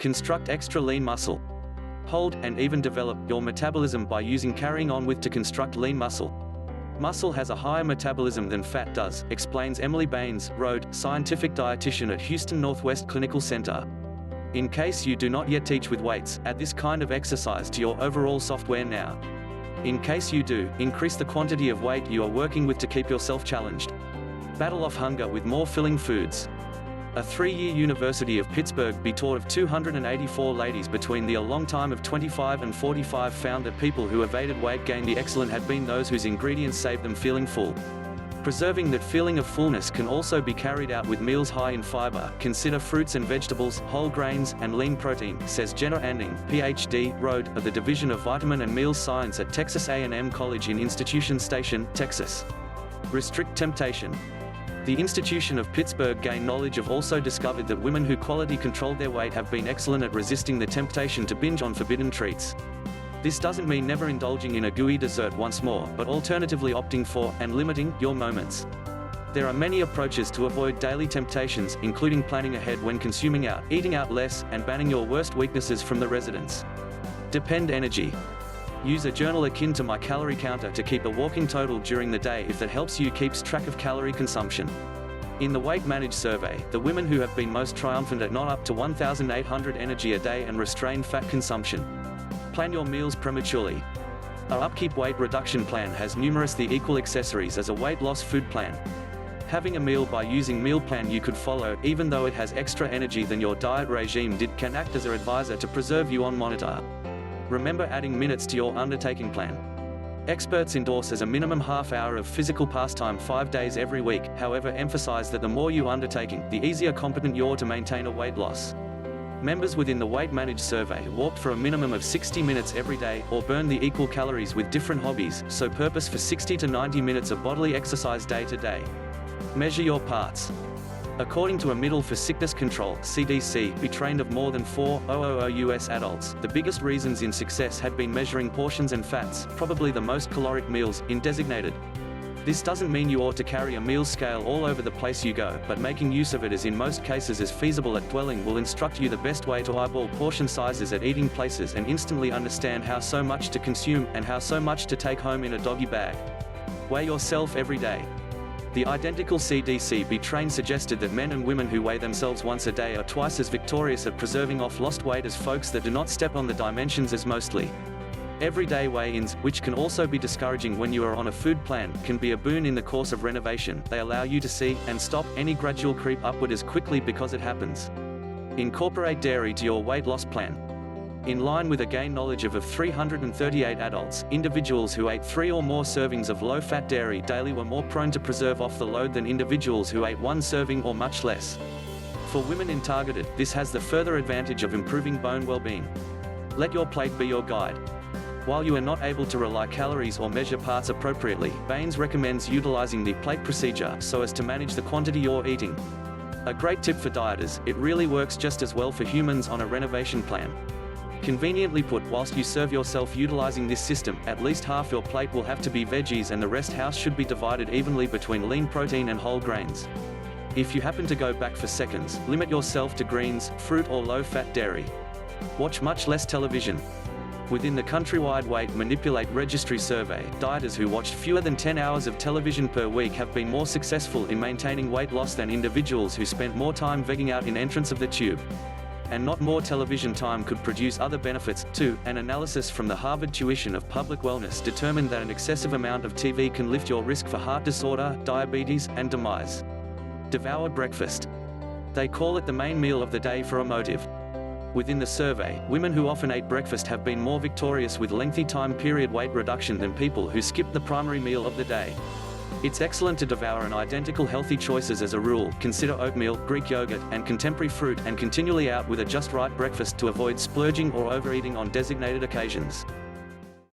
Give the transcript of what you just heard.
Construct extra lean muscle. Hold, and even develop, your metabolism by using carrying on with to construct lean muscle. Muscle has a higher metabolism than fat does, explains Emily Baines, Road, scientific dietitian at Houston Northwest Clinical Center. In case you do not yet teach with weights, add this kind of exercise to your overall software now. In case you do, increase the quantity of weight you are working with to keep yourself challenged. Battle off hunger with more filling foods. A 3-year University of Pittsburgh B-taught of 284 ladies between the long time of 25 and 45 found that people who evaded weight gain the excellent had been those whose ingredients saved them feeling full. Preserving that feeling of fullness can also be carried out with meals high in fiber. Consider fruits and vegetables, whole grains, and lean protein, says Jenna Anding, Ph.D., Road, of the Division of Vitamin and Meals Science at Texas A&M College in Institution Station, Texas. Restrict temptation. The Institution of Pittsburgh Gain Knowledge have also discovered that women who quality controlled their weight have been excellent at resisting the temptation to binge on forbidden treats. This doesn't mean never indulging in a gooey dessert once more, but alternatively opting for, and limiting, your moments. There are many approaches to avoid daily temptations, including planning ahead when consuming out, eating out less, and banning your worst weaknesses from the residence. Depend energy. Use a journal akin to my calorie counter to keep a walking total during the day if that helps you keep track of calorie consumption. In the Weight Manage survey, the women who have been most triumphant at not up to 1,800 energy a day and restrain fat consumption. Plan your meals prematurely. Our Upkeep Weight Reduction Plan has numerous the equal accessories as a weight loss food plan. Having a meal by using meal plan you could follow, even though it has extra energy than your diet regime did, can act as an advisor to preserve you on monitor. Remember adding minutes to your undertaking plan. Experts endorse as a minimum half hour of physical pastime 5 days every week, however emphasize that the more you undertaking, the easier competent you're to maintain a weight loss. Members within the Weight Manage survey walked for a minimum of 60 minutes every day, or burn the equal calories with different hobbies, so purpose for 60 to 90 minutes of bodily exercise day to day. Measure your parts. According to a Middle for Sickness Control (CDC) be trained of more than 4,000 U.S. adults, the biggest reasons in success had been measuring portions and fats, probably the most caloric meals, in designated. This doesn't mean you ought to carry a meal scale all over the place you go, but making use of it as in most cases is feasible at dwelling will instruct you the best way to eyeball portion sizes at eating places and instantly understand how so much to consume, and how so much to take home in a doggy bag. Weigh yourself every day. The identical CDC be trained suggested that men and women who weigh themselves once a day are twice as victorious at preserving off lost weight as folks that do not step on the dimensions as mostly. Everyday weigh-ins, which can also be discouraging when you are on a food plan, can be a boon in the course of renovation. They allow you to see, and stop, any gradual creep upward as quickly because it happens. Incorporate dairy to your weight loss plan. In line with a gain knowledge of 338 adults, individuals who ate 3 or more servings of low-fat dairy daily were more prone to preserve off the load than individuals who ate 1 serving or much less. For women in targeted, this has the further advantage of improving bone well-being. Let your plate be your guide. While you are not able to rely calories or measure parts appropriately, Baines recommends utilizing the plate procedure so as to manage the quantity you're eating. A great tip for dieters, it really works just as well for humans on a renovation plan. Conveniently put, whilst you serve yourself utilizing this system, at least half your plate will have to be veggies and the rest house should be divided evenly between lean protein and whole grains. If you happen to go back for seconds, limit yourself to greens, fruit or low-fat dairy. Watch much less television. Within the countrywide Weight Manipulate Registry survey, dieters who watched fewer than 10 hours of television per week have been more successful in maintaining weight loss than individuals who spent more time vegging out in entrance of the tube. And not more television time could produce other benefits, too. An analysis from the Harvard Tuition of Public Wellness determined that an excessive amount of TV can lift your risk for heart disorder, diabetes, and demise. Devour breakfast. They call it the main meal of the day for a motive. Within the survey, women who often ate breakfast have been more victorious with lengthy time period weight reduction than people who skipped the primary meal of the day. It's excellent to devour an identical healthy choices as a rule. Consider oatmeal, Greek yogurt, and contemporary fruit, and continually out with a just right breakfast to avoid splurging or overeating on designated occasions.